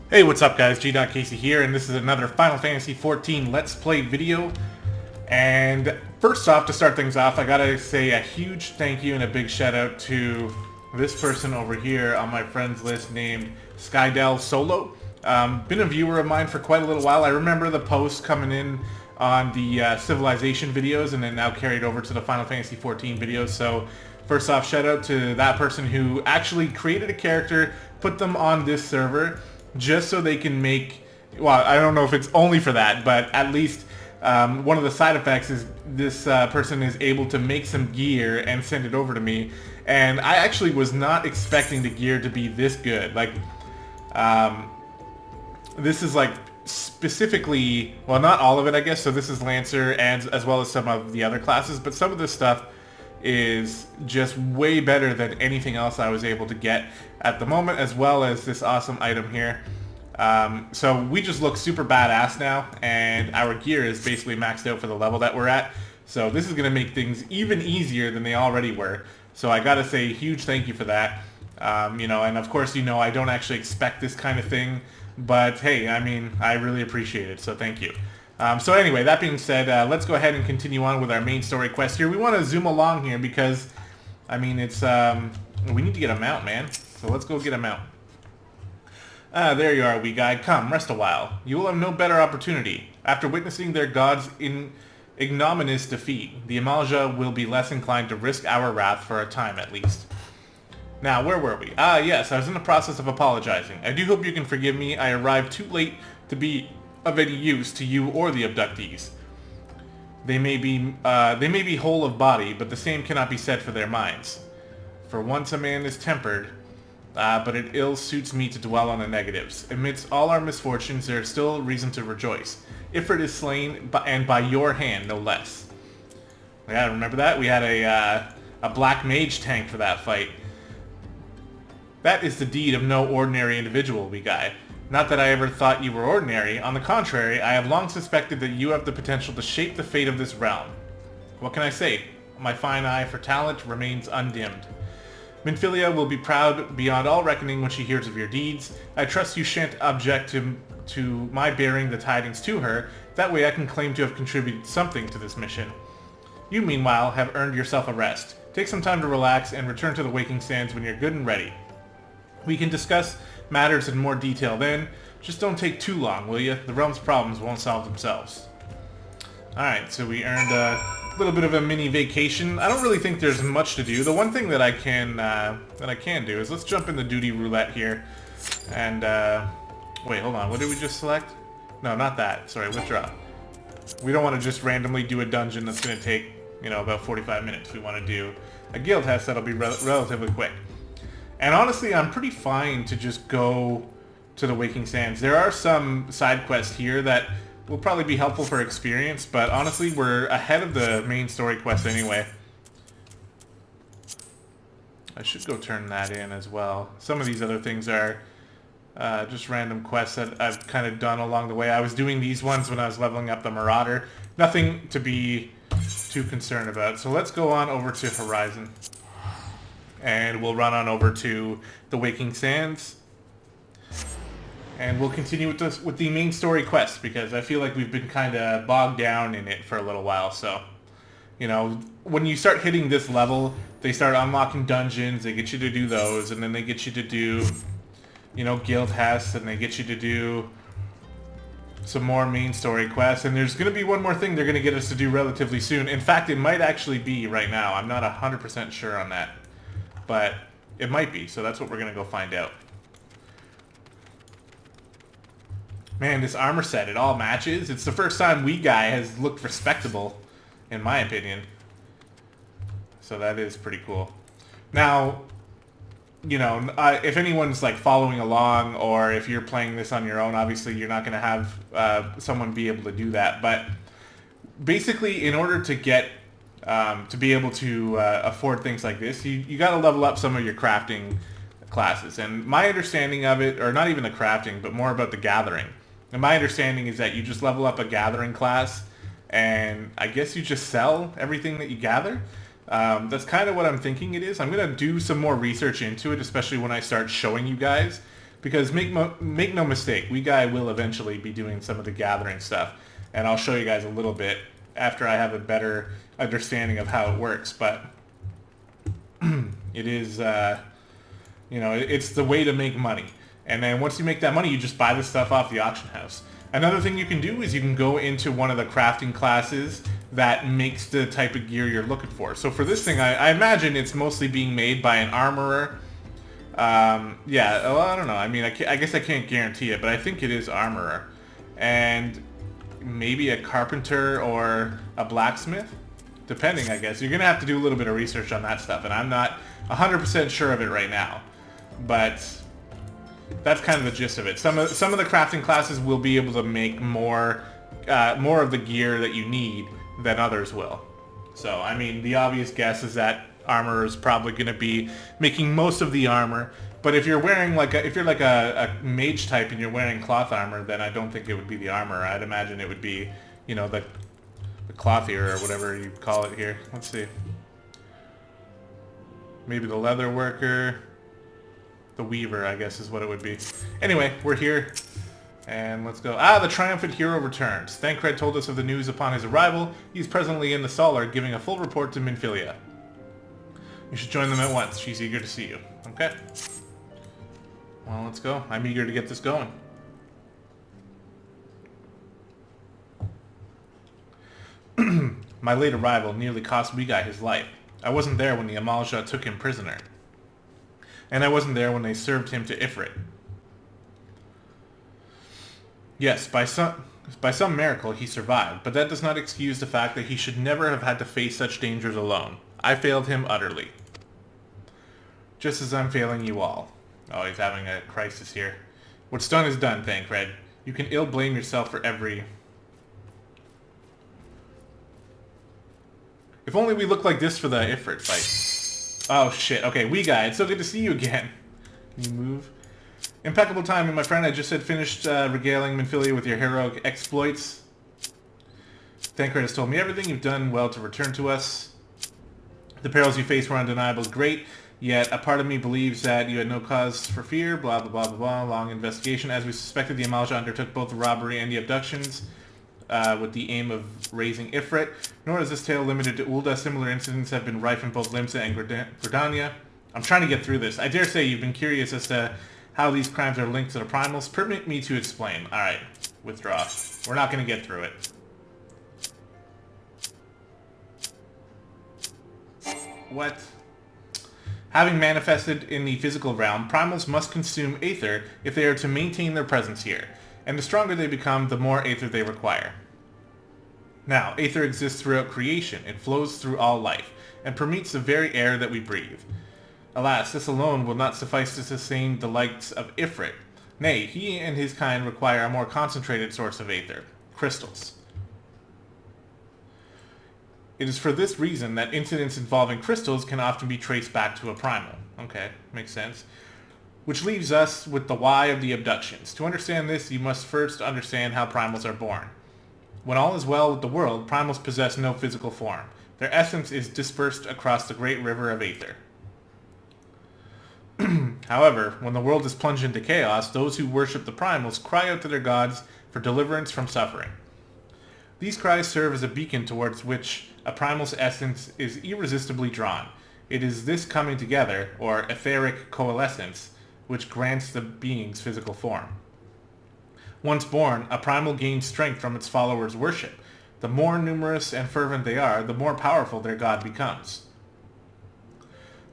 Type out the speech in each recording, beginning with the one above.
Hey, what's up guys? Gdoggcasey here, and this is another Final Fantasy XIV Let's Play video. And first off, to start things off, I gotta say a huge thank you and a big shout out to this person over here on my friends list named Skydell Solo. Been a viewer of mine for quite a little while. I remember the posts coming in on the Civilization videos and then now carried over to the Final Fantasy XIV videos. So first off, shout out to that person who actually created a character, put them on this server, just so they can make, well, I don't know if it's only for that, but at least one of the side effects is this person is able to make some gear and send it over to me. And I actually was not expecting the gear to be this good. Like, this is like specifically, well, not all of it, I guess. So this is Lancer and as well as some of the other classes, but some of this stuff is just way better than anything else I was able to get at the moment, as well as this awesome item here. So we just look super badass now, and our gear is basically maxed out for the level that we're at. So this is going to make things even easier than they already were. So I gotta say huge thank you for that. You know, and of course, you know, I don't actually expect this kind of thing, but hey, I mean, I really appreciate it, so thank you. So anyway, that being said, let's go ahead and continue on with our main story quest here. We want to zoom along here because, I mean, it's, we need to get a mount, man. So let's go get a mount. There you are, wee guy. Come, rest a while. You will have no better opportunity. After witnessing their gods in ignominious defeat, the Amalja will be less inclined to risk our wrath for a time at least. Now, where were we? Ah, yes, I was in the process of apologizing. I do hope you can forgive me. I arrived too late to be of any use to you or the abductees. They may be whole of body, but the same cannot be said for their minds. For once a man is tempered, but it ill suits me to dwell on the negatives. Amidst all our misfortunes, there is still reason to rejoice. Ifrit is slain, and by your hand, no less. Yeah, remember that? We had a black mage tank for that fight. That is the deed of no ordinary individual, wee guy. Not that I ever thought you were ordinary. On the contrary, I have long suspected that you have the potential to shape the fate of this realm. What can I say? My fine eye for talent remains undimmed. Minfilia will be proud beyond all reckoning when she hears of your deeds. I trust you shan't object to my bearing the tidings to her. That way I can claim to have contributed something to this mission. You, meanwhile, have earned yourself a rest. Take some time to relax and return to the Waking Sands when you're good and ready. We can discuss matters in more detail then. Just don't take too long, will you? The realm's problems won't solve themselves. Alright, so we earned a little bit of a mini vacation. I don't really think there's much to do. The one thing that I can do is let's jump in the duty roulette here. And, wait, hold on. What did we just select? No, not that. Sorry, withdraw. We don't want to just randomly do a dungeon that's going to take, you know, about 45 minutes. We want to do a guild test that'll be relatively quick. And honestly, I'm pretty fine to just go to the Waking Sands. There are some side quests here that will probably be helpful for experience, but honestly, we're ahead of the main story quest anyway. I should go turn that in as well. Some of these other things are just random quests that I've kind of done along the way. I was doing these ones when I was leveling up the Marauder. Nothing to be too concerned about. So let's go on over to Horizon. And we'll run on over to the Waking Sands, and we'll continue with the main story quest, because I feel like we've been kind of bogged down in it for a little while. So, you know, when you start hitting this level, they start unlocking dungeons, they get you to do those, and then they get you to do, you know, guild tests, and they get you to do some more main story quests, and there's going to be one more thing they're going to get us to do relatively soon. In fact, it might actually be right now. I'm not 100% sure on that. But it might be, so that's what we're going to go find out. Man, this armor set, it all matches. It's the first time Wee Guy has looked respectable, in my opinion. So that is pretty cool. Now, you know, if anyone's like following along, or if you're playing this on your own, obviously you're not going to have someone be able to do that. But basically, in order to get to be able to afford things like this, you got to level up some of your crafting classes. And my understanding of it, or not even the crafting, but more about the gathering. And my understanding is that you just level up a gathering class, and I guess you just sell everything that you gather. That's kind of what I'm thinking it is. I'm going to do some more research into it, especially when I start showing you guys, Because make no mistake, we guy will eventually be doing some of the gathering stuff, and I'll show you guys a little bit after I have a better understanding of how it works. But it is, it's the way to make money. And then once you make that money, you just buy the stuff off the auction house. Another thing you can do is you can go into one of the crafting classes that makes the type of gear you're looking for. So for this thing, I imagine it's mostly being made by an armorer. Well, I don't know. I mean, I guess I can't guarantee it, but I think it is armorer. And maybe a carpenter or a blacksmith, depending, I guess. You're going to have to do a little bit of research on that stuff, and I'm not 100% sure of it right now. But that's kind of the gist of it. Some of the crafting classes will be able to make more of the gear that you need than others will. So, I mean, the obvious guess is that armor is probably going to be making most of the armor. But if you're wearing if you're like a mage type and you're wearing cloth armor, then I don't think it would be the armor. I'd imagine it would be, the clothier or whatever you call it here. Let's see. Maybe the leather worker. The weaver, I guess, is what it would be. Anyway, we're here. And let's go. The triumphant hero returns. Thancred told us of the news upon his arrival. He's presently in the Solar giving a full report to Minfilia. You should join them at once. She's eager to see you. Okay. Well, let's go. I'm eager to get this going. My late arrival nearly cost Weguy his life. I wasn't there when the Amalja took him prisoner. And I wasn't there when they served him to Ifrit. Yes, by some miracle he survived, but that does not excuse the fact that he should never have had to face such dangers alone. I failed him utterly. Just as I'm failing you all. Oh, he's having a crisis here. What's done is done, Thancred. You can ill blame yourself for every... If only we looked like this for the Ifrit fight. Oh shit, okay, Weguy, it's so good to see you again. Can you move? Impeccable timing, my friend. I just had finished regaling Minfilia with your heroic exploits. Thancred has told me everything. You've done well to return to us. The perils you faced were undeniable, great, yet a part of me believes that you had no cause for fear, blah, blah, blah, blah, blah. Long investigation. As we suspected, the Amalja undertook both the robbery and the abductions with the aim of raising Ifrit. Nor is this tale limited to Ul'dah. Similar incidents have been rife in both Limsa and Gridania. I'm trying to get through this. I dare say you've been curious as to how these crimes are linked to the primals. Permit me to explain. Alright, withdraw. We're not going to get through it. What? Having manifested in the physical realm, primals must consume aether if they are to maintain their presence here. And the stronger they become, the more aether they require. Now, aether exists throughout creation. It flows through all life, and permeates the very air that we breathe. Alas, this alone will not suffice to sustain the likes of Ifrit. Nay, he and his kind require a more concentrated source of aether, crystals. It is for this reason that incidents involving crystals can often be traced back to a primal. Okay, makes sense. Which leaves us with the why of the abductions. To understand this, you must first understand how primals are born. When all is well with the world, primals possess no physical form. Their essence is dispersed across the great river of aether. However, when the world is plunged into chaos, those who worship the primals cry out to their gods for deliverance from suffering. These cries serve as a beacon towards which a primal's essence is irresistibly drawn. It is this coming together, or etheric coalescence, which grants the being's physical form. Once born, a primal gains strength from its followers' worship. The more numerous and fervent they are, the more powerful their god becomes.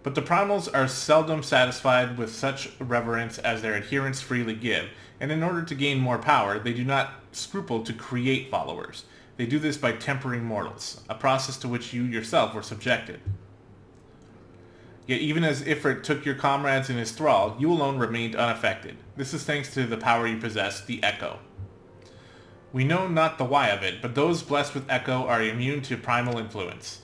But the primals are seldom satisfied with such reverence as their adherents freely give, and in order to gain more power, they do not scruple to create followers. They do this by tempering mortals, a process to which you yourself were subjected. Yet even as Ifrit took your comrades in his thrall, you alone remained unaffected. This is thanks to the power you possess, the Echo. We know not the why of it, but those blessed with Echo are immune to primal influence.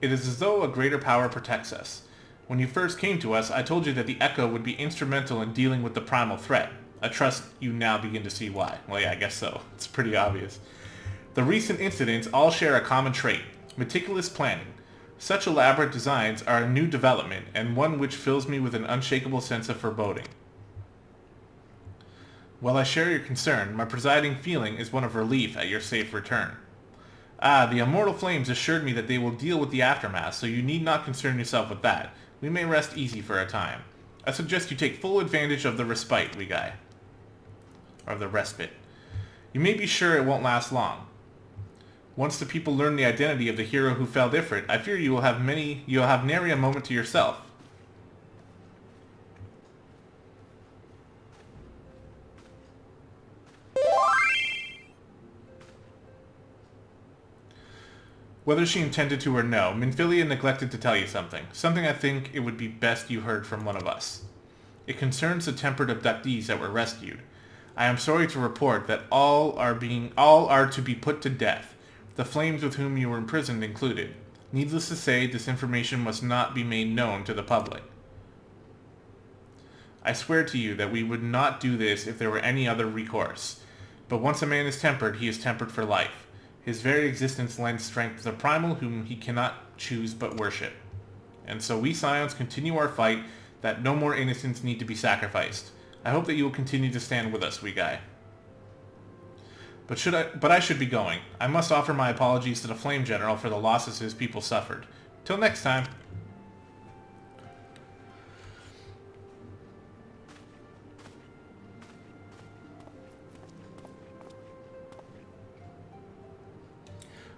It is as though a greater power protects us. When you first came to us, I told you that the Echo would be instrumental in dealing with the primal threat. I trust you now begin to see why. Well, yeah, I guess so. It's pretty obvious. The recent incidents all share a common trait, meticulous planning. Such elaborate designs are a new development, and one which fills me with an unshakable sense of foreboding. While I share your concern, my presiding feeling is one of relief at your safe return. Ah, the immortal flames assured me that they will deal with the aftermath, so you need not concern yourself with that. We may rest easy for a time. I suggest you take full advantage of the respite, Weguy. Or the respite. You may be sure it won't last long. Once the people learn the identity of the hero who felled Ifrit, I fear you'll have nary a moment to yourself. Whether she intended to or no, Minfilia neglected to tell you something. Something I think it would be best you heard from one of us. It concerns the tempered abductees that were rescued. I am sorry to report that all are to be put to death, the flames with whom you were imprisoned included. Needless to say, this information must not be made known to the public. I swear to you that we would not do this if there were any other recourse. But once a man is tempered, he is tempered for life. His very existence lends strength to the primal whom he cannot choose but worship. And so we Scions continue our fight that no more innocents need to be sacrificed. I hope that you will continue to stand with us, Weguy. But I should be going. I must offer my apologies to the Flame General for the losses his people suffered. Till next time.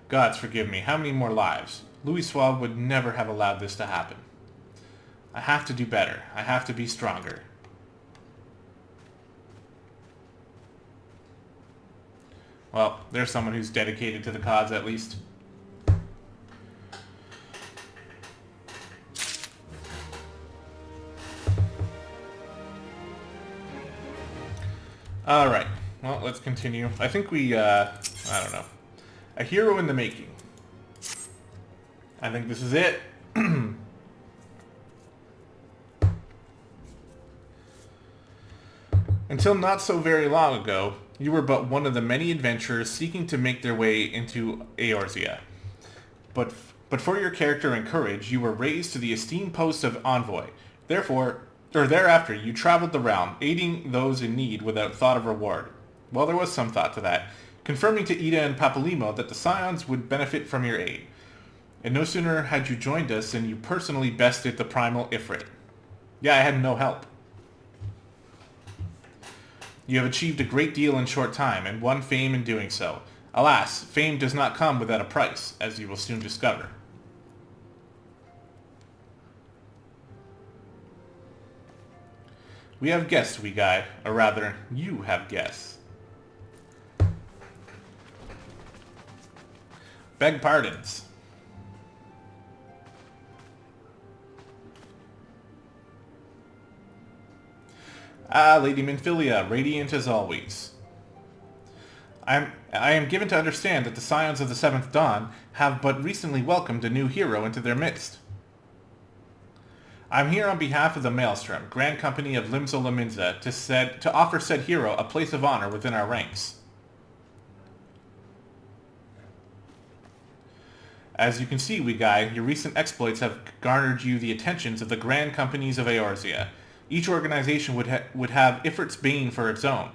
Gods forgive me, how many more lives? Louis Suave would never have allowed this to happen. I have to do better. I have to be stronger. Well, there's someone who's dedicated to the cause at least. Alright, well, let's continue. I think we, I don't know. A hero in the making. I think this is it. Until not so very long ago, you were but one of the many adventurers seeking to make their way into Eorzea. But for your character and courage, you were raised to the esteemed post of envoy. Thereafter, you traveled the realm, aiding those in need without thought of reward. Well, there was some thought to that, confirming to Ida and Papalymo that the Scions would benefit from your aid. And no sooner had you joined us than you personally bested the primal Ifrit. Yeah, I had no help. You have achieved a great deal in short time, and won fame in doing so. Alas, fame does not come without a price, as you will soon discover. We have guests, Weguy, or rather, you have guests. Beg pardons. Ah, Lady Minfilia, radiant as always. I am given to understand that the Scions of the Seventh Dawn have but recently welcomed a new hero into their midst. I am here on behalf of the Maelstrom, Grand Company of Limzo Laminza, to offer said hero a place of honor within our ranks. As you can see, Weguy, your recent exploits have garnered you the attentions of the Grand Companies of Eorzea. Each organization would have Ifrit's Bane for its own.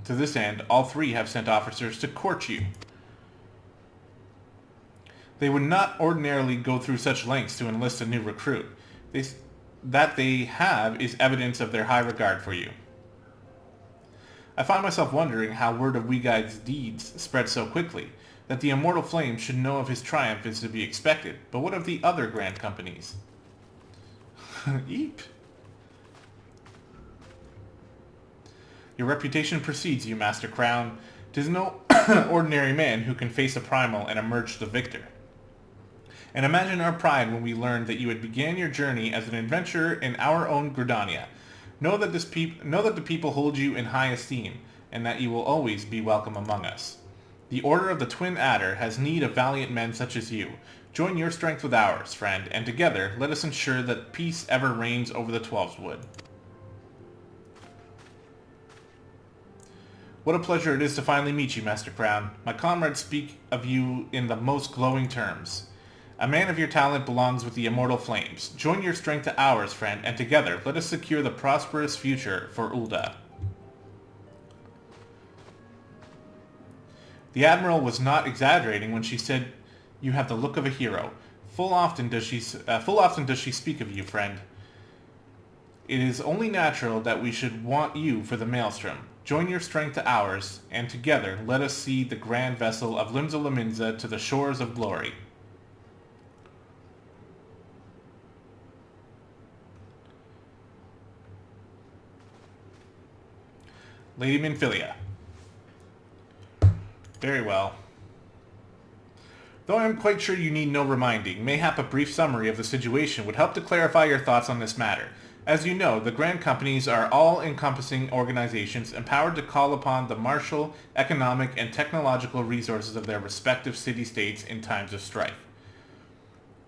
To this end, all three have sent officers to court you. They would not ordinarily go through such lengths to enlist a new recruit. That they have is evidence of their high regard for you. I find myself wondering how word of Weguy's deeds spread so quickly. That the immortal flame should know of his triumph is to be expected, but what of the other Grand Companies? Eep. Your reputation precedes you, Master Crown. 'Tis no ordinary man who can face a primal and emerge the victor. And imagine our pride when we learned that you had began your journey as an adventurer in our own Gridania. Know that the people hold you in high esteem, and that you will always be welcome among us. The Order of the Twin Adder has need of valiant men such as you. Join your strength with ours, friend, and together let us ensure that peace ever reigns over the Twelveswood. What a pleasure it is to finally meet you, Master Crown. My comrades speak of you in the most glowing terms. A man of your talent belongs with the immortal flames. Join your strength to ours, friend, and together let us secure the prosperous future for Ul'dah. The Admiral was not exaggerating when she said, "You have the look of a hero. Full often does she speak of you, friend. It is only natural that we should want you for the Maelstrom. Join your strength to ours, and together let us see the grand vessel of Limsa Lominsa to the shores of glory." Lady Minfilia. Very well. Though I am quite sure you need no reminding, mayhap a brief summary of the situation would help to clarify your thoughts on this matter. As you know, the Grand Companies are all-encompassing organizations empowered to call upon the martial, economic, and technological resources of their respective city-states in times of strife.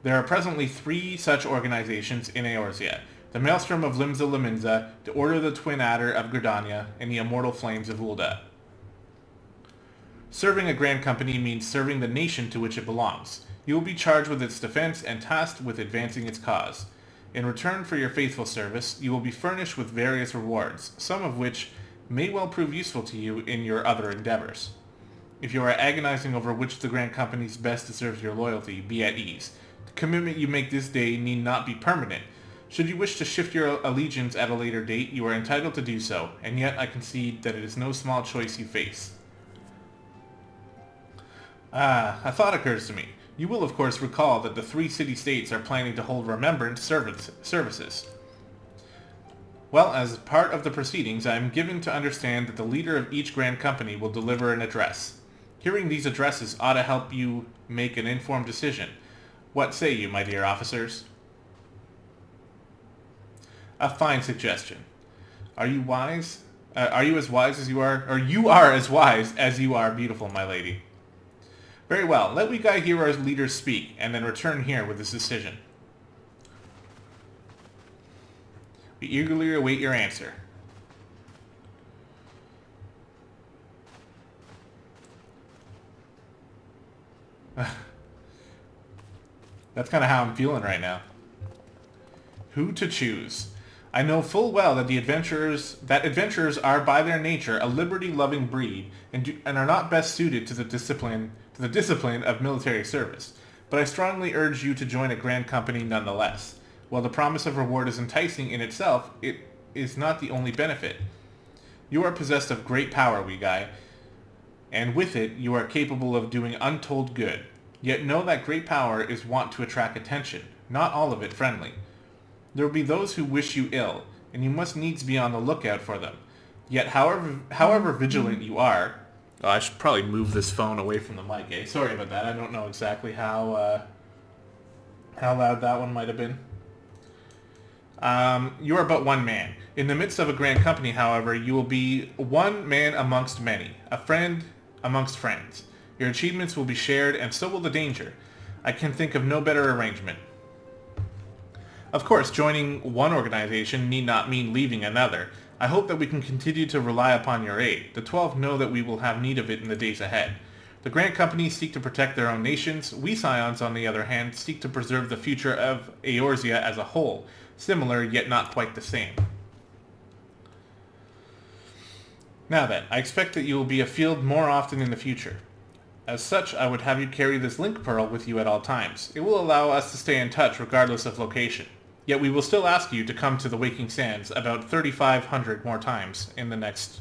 There are presently 3 such organizations in Eorzea: the Maelstrom of Limsa Lominsa, the Order of the Twin Adder of Gridania, and the Immortal Flames of Ul'dah. Serving a Grand Company means serving the nation to which it belongs. You will be charged with its defense and tasked with advancing its cause. In return for your faithful service, you will be furnished with various rewards, some of which may well prove useful to you in your other endeavors. If you are agonizing over which of the Grand Companies best deserves your loyalty, be at ease. The commitment you make this day need not be permanent. Should you wish to shift your allegiance at a later date, you are entitled to do so, and yet I concede that it is no small choice you face. A thought occurs to me. You will, of course, recall that the 3 city-states are planning to hold remembrance services. Well, as part of the proceedings, I am given to understand that the leader of each Grand Company will deliver an address. Hearing these addresses ought to help you make an informed decision. What say you, my dear officers? A fine suggestion. Are you wise? Are you as wise as you are? Or you are as wise as you are beautiful, my lady. Very well. Let we guy hear our leaders speak, and then return here with his decision. We eagerly await your answer. That's kind of how I'm feeling right now. Who to choose? I know full well that adventurers are by their nature a liberty-loving breed and are not best suited to the discipline of military service. But I strongly urge you to join a Grand Company nonetheless. While the promise of reward is enticing in itself, it is not the only benefit. You are possessed of great power, Weguy, and with it you are capable of doing untold good. Yet know that great power is wont to attract attention, not all of it friendly. There will be those who wish you ill, and you must needs be on the lookout for them. Yet however vigilant you are... Oh, I should probably move this phone away from the mic, eh? Sorry about that. I don't know exactly how loud that one might have been. You are but one man. In the midst of a grand company, however, you will be one man amongst many, a friend amongst friends. Your achievements will be shared, and so will the danger. I can think of no better arrangement. Of course, joining one organization need not mean leaving another. I hope that we can continue to rely upon your aid. The 12 know that we will have need of it in the days ahead. The Grand Companies seek to protect their own nations. We Scions, on the other hand, seek to preserve the future of Eorzea as a whole. Similar, yet not quite the same. Now then, I expect that you will be afield more often in the future. As such, I would have you carry this link pearl with you at all times. It will allow us to stay in touch regardless of location. Yet we will still ask you to come to the Waking Sands about 3,500 more times in the next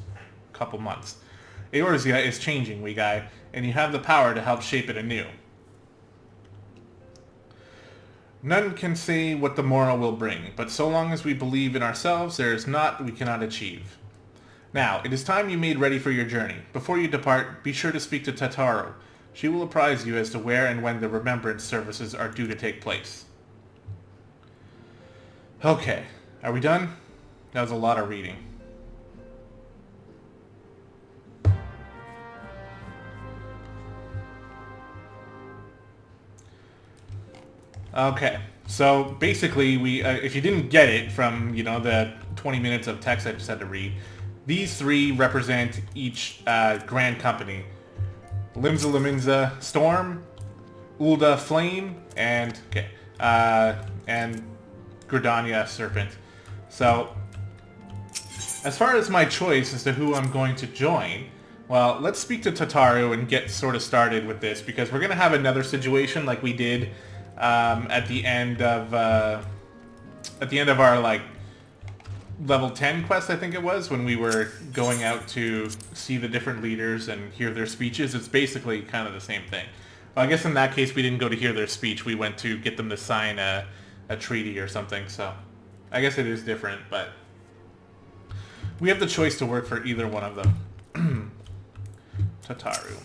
couple months. Eorzea is changing, Weguy, and you have the power to help shape it anew. None can say what the morrow will bring, but so long as we believe in ourselves, there is naught we cannot achieve. Now, it is time you made ready for your journey. Before you depart, be sure to speak to Tataro. She will apprise you as to where and when the remembrance services are due to take place. Okay, are we done? That was a lot of reading. Okay, so basically, we if you didn't get it from, the 20 minutes of text I just had to read, these 3 represent each Grand Company. Limsa Lominsa Storm, Ul'dah Flame, and Gridania Serpent. So, as far as my choice as to who I'm going to join, Well, let's speak to Tataru and get sort of started with this, because we're going to have another situation like we did at the end of our like level 10 quest, I think it was, when we were going out to see the different leaders and hear their speeches. It's basically kind of the same thing. Well, I guess in that case we didn't go to hear their speech. We went to get them to sign a treaty or something, so I guess it is different, but we have the choice to work for either one of them. Tataru.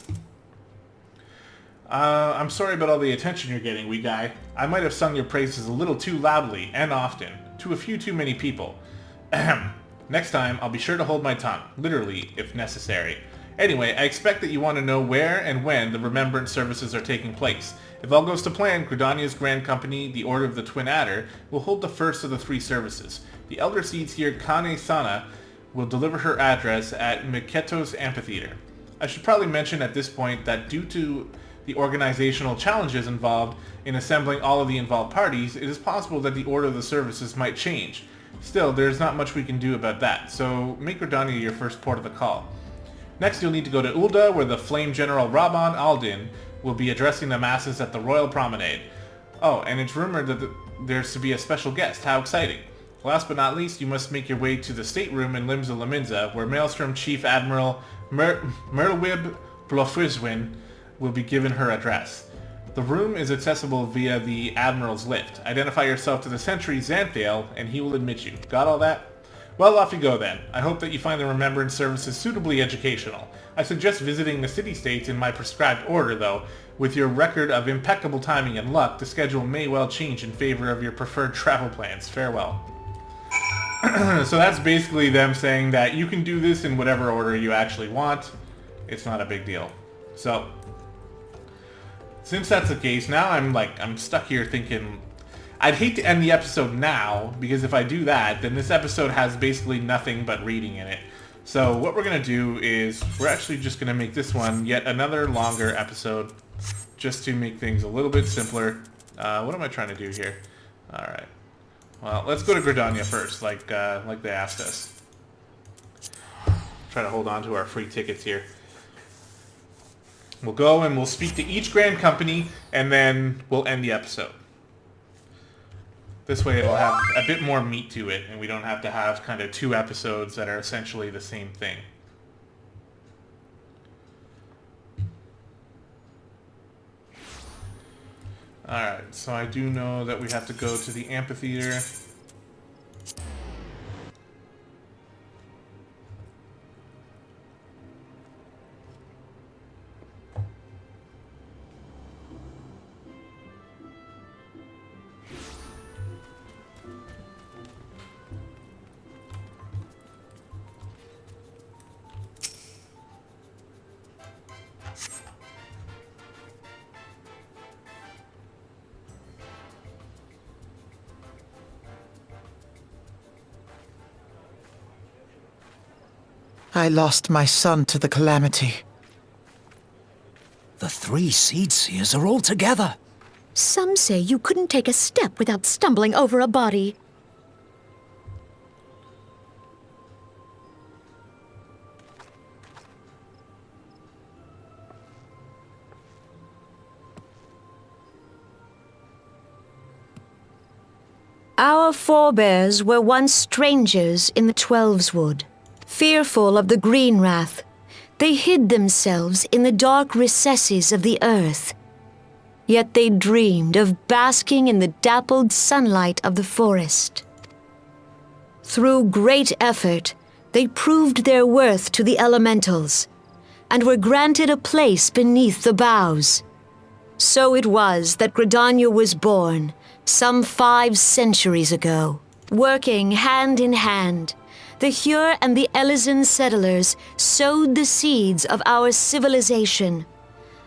I'm sorry about all the attention you're getting, wee guy. I might have sung your praises a little too loudly and often, to a few too many people. Ahem. Next time, I'll be sure to hold my tongue, literally, if necessary. Anyway, I expect that you want to know where and when the Remembrance services are taking place. If all goes to plan, Gridania's Grand Company, the Order of the Twin Adder, will hold the first of the 3 services. The Elder Seeds here, Kane-sana, will deliver her address at Miketo's Amphitheater. I should probably mention at this point that due to the organizational challenges involved in assembling all of the involved parties, it is possible that the order of the services might change. Still, there's not much we can do about that, so make Gridania your first port of the call. Next, you'll need to go to Ul'dah, where the Flame General Rabban Aldin will be addressing the masses at the Royal Promenade. Oh, and it's rumored that there's to be a special guest. How exciting. Last but not least, you must make your way to the stateroom in Limsa Lominsa, where Maelstrom Chief Admiral Merlwib Blofuswin will be given her address. The room is accessible via the Admiral's lift. Identify yourself to the sentry Xanthiel, and he will admit you. Got all that? Well, off you go then. I hope that you find the Remembrance services suitably educational. I suggest visiting the city-states in my prescribed order, though. With your record of impeccable timing and luck, the schedule may well change in favor of your preferred travel plans. Farewell. So that's basically them saying that you can do this in whatever order you actually want. It's not a big deal. So, since that's the case, now I'm stuck here thinking, I'd hate to end the episode now, because if I do that, then this episode has basically nothing but reading in it. So what we're going to do is, we're actually just going to make this one yet another longer episode, just to make things a little bit simpler. What am I trying to do here? Alright. Well, let's go to Gridania first, like they asked us. Try to hold on to our free tickets here. We'll go and we'll speak to each Grand Company, and then we'll end the episode. This way it'll have a bit more meat to it, and we don't have to have kind of 2 episodes that are essentially the same thing. Alright, so I do know that we have to go to the amphitheater. I lost my son to the calamity. The 3 Seed Seers are all together. Some say you couldn't take a step without stumbling over a body. Our forebears were once strangers in the Twelveswood. Fearful of the green wrath, they hid themselves in the dark recesses of the earth. Yet they dreamed of basking in the dappled sunlight of the forest. Through great effort, they proved their worth to the elementals, and were granted a place beneath the boughs. So it was that Gridania was born, some 5 centuries ago. Working hand in hand, the Hyur and the Elysian settlers sowed the seeds of our civilization,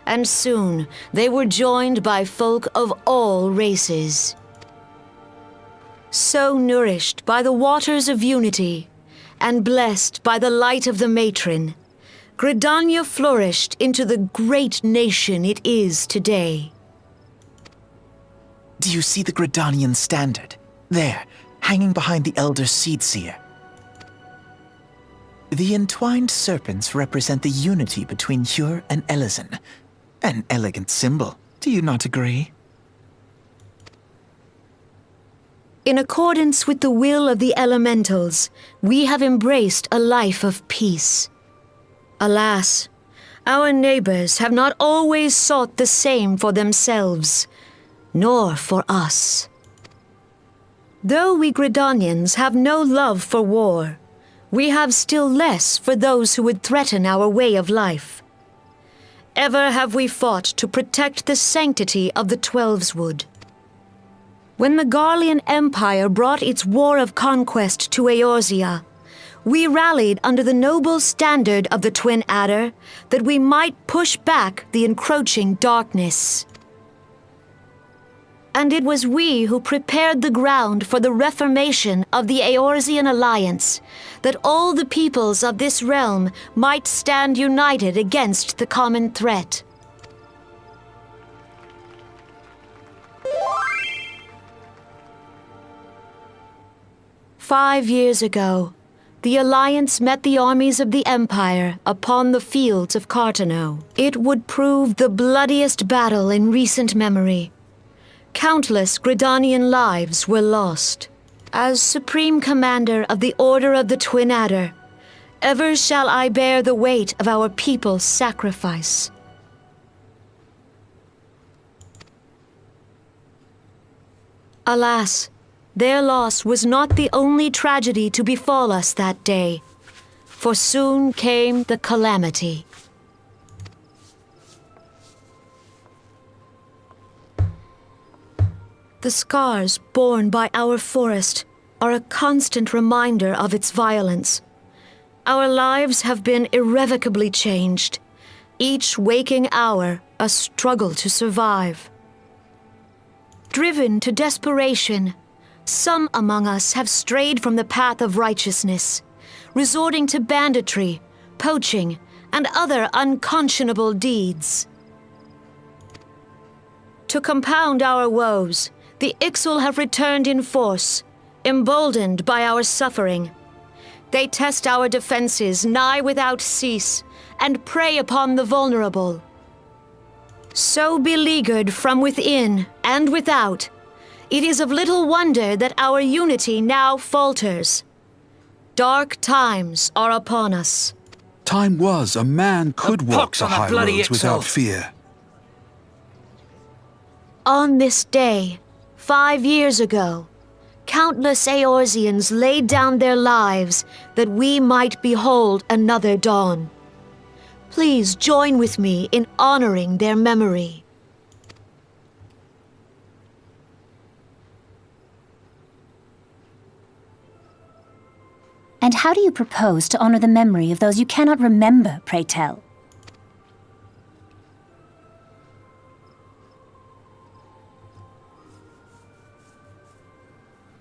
and soon they were joined by folk of all races. So nourished by the waters of unity, and blessed by the light of the matron, Gridania flourished into the great nation it is today. Do you see the Gridanian standard? There, hanging behind the Elder Seed Seer. The entwined serpents represent the unity between Hjur and Ellison. An elegant symbol, do you not agree? In accordance with the will of the elementals, we have embraced a life of peace. Alas, our neighbors have not always sought the same for themselves, nor for us. Though we Gridanians have no love for war, we have still less for those who would threaten our way of life. Ever have we fought to protect the sanctity of the Twelveswood. When the Garlean Empire brought its war of conquest to Eorzea, we rallied under the noble standard of the Twin Adder that we might push back the encroaching darkness. And it was we who prepared the ground for the reformation of the Eorzean Alliance, that all the peoples of this realm might stand united against the common threat. "5 years ago, the Alliance met the armies of the Empire upon the fields of Cartano. It would prove the bloodiest battle in recent memory. Countless Gridanian lives were lost. As Supreme Commander of the Order of the Twin Adder, ever shall I bear the weight of our people's sacrifice. Alas, their loss was not the only tragedy to befall us that day, for soon came the calamity. The scars borne by our forest are a constant reminder of its violence. Our lives have been irrevocably changed, each waking hour a struggle to survive. Driven to desperation, some among us have strayed from the path of righteousness, resorting to banditry, poaching, and other unconscionable deeds. To compound our woes, the Ixal have returned in force, emboldened by our suffering. They test our defenses nigh without cease, and prey upon the vulnerable. So beleaguered from within and without, it is of little wonder that our unity now falters. Dark times are upon us. Time was a man could walk pox the on the high bloody roads without Ixal. fear. On this day, 5 years ago, countless Eorzeans laid down their lives that we might behold another dawn. Please join with me in honoring their memory. And how do you propose to honor the memory of those you cannot remember, pray tell?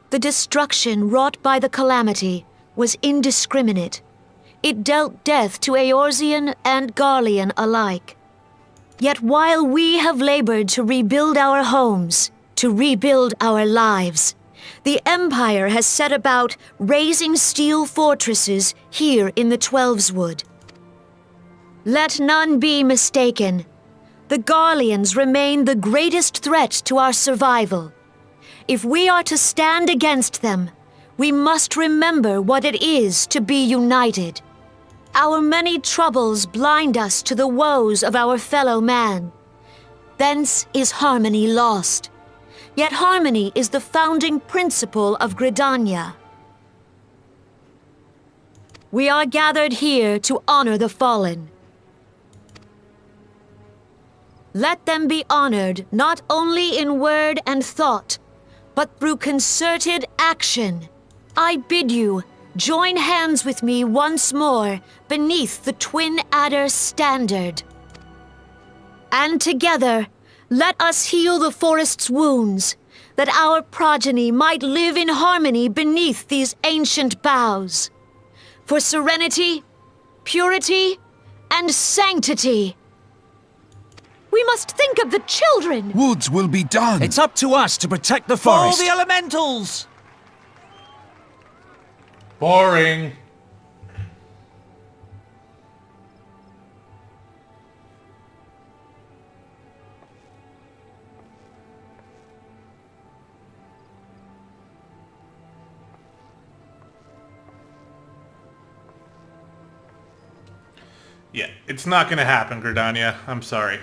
The destruction wrought by the calamity was indiscriminate. It dealt death to Eorzean and Garlean alike. Yet while we have labored to rebuild our homes, to rebuild our lives, the Empire has set about raising steel fortresses here in the Twelveswood. Let none be mistaken. The Garleans remain the greatest threat to our survival. If we are to stand against them, we must remember what it is to be united. Our many troubles blind us to the woes of our fellow man. Thence is harmony lost. Yet harmony is the founding principle of Gridania. We are gathered here to honor the fallen. Let them be honored not only in word and thought, but through concerted action. I bid you, join hands with me once more beneath the Twin Adder standard. And together, let us heal the forest's wounds, that our progeny might live in harmony beneath these ancient boughs. For serenity, purity, and sanctity. We must think of the children! Woods will be done. It's up to us to protect the Follow forest. the elementals! Boring. Yeah, it's not gonna happen, Gridania. I'm sorry.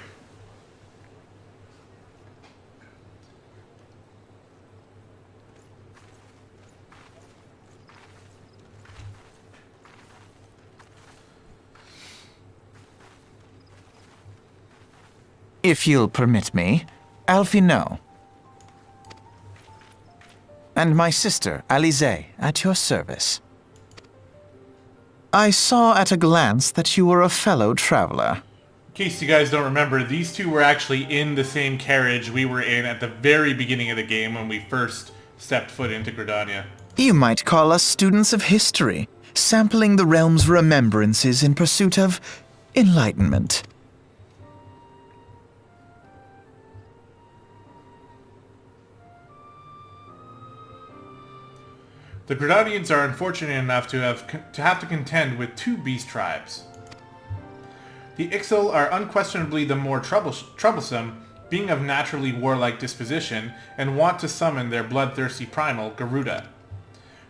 If you'll permit me, Alfie no. And my sister, Alize, at your service. I saw at a glance that you were a fellow traveler. In case you guys don't remember, these two were actually in the same carriage we were in at the very beginning of the game when we first stepped foot into Gridania. You might call us students of history, sampling the realm's remembrances in pursuit of enlightenment. The Gridanians are unfortunate enough to have to contend with two beast tribes. The Ixal are unquestionably the more troublesome, being of naturally warlike disposition, and want to summon their bloodthirsty primal, Garuda.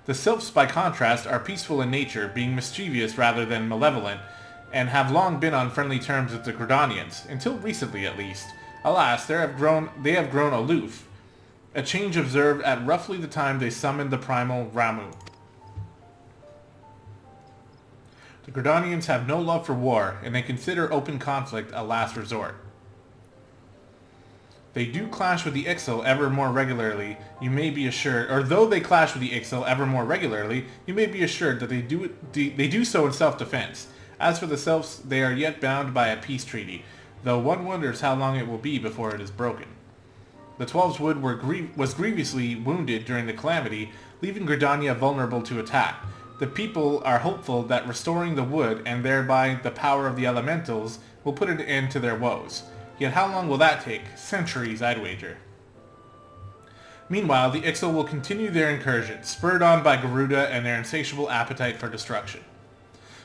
The Sylphs, by contrast, are peaceful in nature, being mischievous rather than malevolent, and have long been on friendly terms with the Gridanians, until recently at least. Alas, they have grown aloof, a change observed at roughly the time they summoned the primal Ramu. The Gridanians have no love for war, and they consider open conflict a last resort. They do clash with the Ixal ever more regularly, you may be assured, or though they clash with the Ixal ever more regularly, you may be assured that they do so in self-defense. As for the Sylphs, they are yet bound by a peace treaty, though one wonders how long it will be before it is broken. The Twelves Wood was grievously wounded during the calamity, leaving Gridania vulnerable to attack. The people are hopeful that restoring the wood, and thereby the power of the elementals, will put an end to their woes. Yet how long will that take? Centuries, I'd wager. Meanwhile, the Ixal will continue their incursion, spurred on by Garuda and their insatiable appetite for destruction.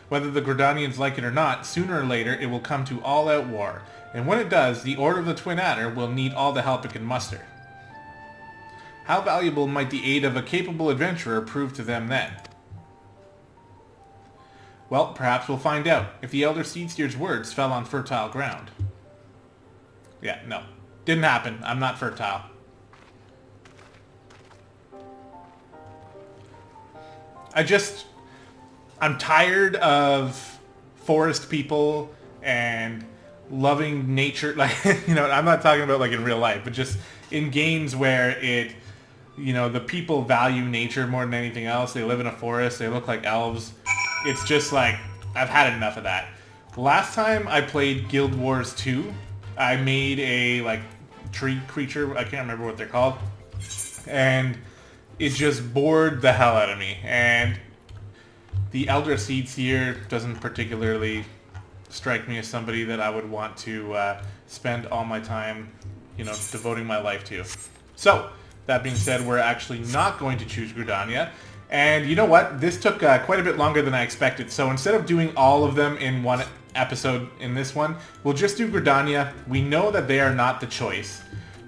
Whether the Gridanians like it or not, sooner or later it will come to all-out war, and when it does, the Order of the Twin Adder will need all the help it can muster. How valuable might the aid of a capable adventurer prove to them then? Well, perhaps we'll find out, if the Elder Seedsteer's words fell on fertile ground. Yeah, no. Didn't happen. I'm not fertile. I'm tired of forest people and loving nature. Like, I'm not talking about like in real life, but just in games where the people value nature more than anything else. They live in a forest. They look like elves. It's just like, I've had enough of that. Last time I played Guild Wars 2, I made a tree creature. I can't remember what they're called. And it just bored the hell out of me. And the Elder Seedsteer doesn't particularly strike me as somebody that I would want to spend all my time, devoting my life to. So, that being said, we're actually not going to choose Gridania. And you know what? This took quite a bit longer than I expected. So instead of doing all of them in one episode in this one, we'll just do Gridania. We know that they are not the choice.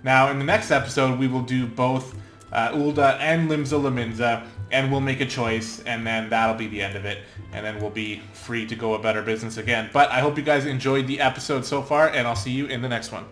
Now, in the next episode, we will do both Ulda and Limsa Laminza, and we'll make a choice, and then that'll be the end of it, and then we'll be free to go about our business again. But I hope you guys enjoyed the episode so far, and I'll see you in the next one.